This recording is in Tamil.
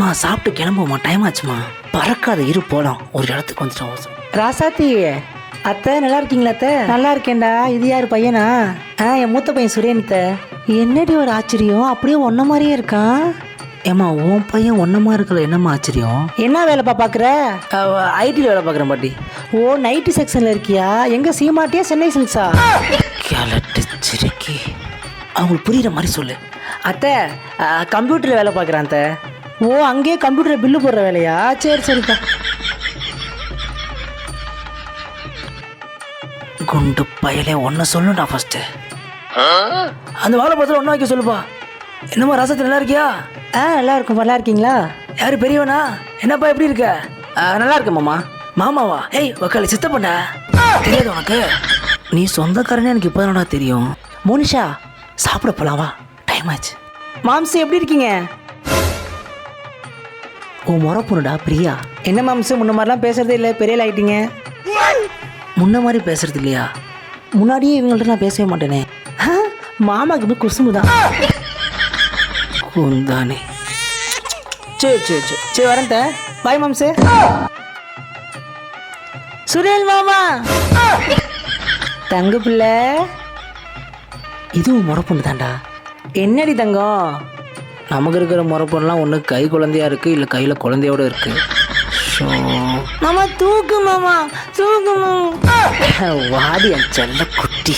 மா சாப்பிட்டு கிளம்புமா, டைம் ஆச்சுமா. பறக்காத இரு போலாம், ஒரு இடத்துக்கு வந்துட்டோம். ராசாத்தி, அத்தை நல்லா இருக்கீங்களா? அத்தை நல்லா இருக்கேன்டா. இது யார் பையனா? என் மூத்த பையன் சுரேன். அத்தை என்னடி ஒரு ஆச்சரியம், அப்படியே ஒன்ன மாதிரியே இருக்கான். ஏம்மா உன் பையன் ஒன்னமா இருக்கல, என்னம்மா ஆச்சரியம்? என்ன வேலைப்பா பார்க்குற? ஐடியில் வேலை பார்க்குறேன் பாட்டி. ஓ, நைட்டு செக்ஷனில் இருக்கியா? எங்கே, சீமாட்டியா சென்னை சில்க்ஸா? கேலட்டு சிரிக்கி, அவங்களுக்கு புரியுற மாதிரி சொல்லு. அத்தை கம்ப்யூட்டரில் வேலை பார்க்குறேன் அத்தை. ஓ, அங்கேயே கம்ப்யூட்டரில் பில்லு போடுற வேலையா? சரி சரிப்பா. குண்டு பயலே ஒன்று சொல்லணும்டா ஃபர்ஸ்ட்டு. அந்த வாழைப்பழத்தில் ஒன்றா வைக்க சொல்லுப்பா. என்னம்மா ரசத்தில் நல்லா இருக்கியா? நல்லா இருக்கும். நல்லா இருக்கீங்களா? யாரு பெரியவனா? என்னப்பா எப்படி இருக்க? நல்லா இருக்க மாமா. மாமாவா? ஏய் உக்கால சித்தப்பண்ண தெரியாது உனக்கு? நீ சொந்தக்காரனே எனக்கு இப்போதானடா தெரியும். மோனிஷா, சாப்பிட போலாம் வா, டைம் ஆச்சு. மாம்சு எப்படி இருக்கீங்க? உன் முறை பொண்ணுடா பிரியா. என்ன மாம்சு, முன்ன மாதிரிலாம் பேசுறதே இல்லை, பெரிய ஆயிட்டீங்க. முன்ன மாதிரி பேசுறது இல்லையா? முன்னாடியே இவங்கள்ட்ட நான் பேசவே மாட்டேனே. மாமாக்கு போய் குசும்பு தான். குந்தானே. சரி சரி சரி சரி, வரேன். பாய் மாம்சு. சுரேல் மாமா, தங்க பிள்ளை. இதுவும் முறை பொண்ணு தான்டா. என்னடி தங்கம்? நமக்கு இருக்கிற முறை பொண்ணுலாம் ஒன்று கை குழந்தையா இருக்கு, இல்லை கையில் குழந்தையோட இருக்கு. மாமா தூக்கு, மாமா தூக்கு மாமா. வாடி என் செல்ல குட்டி.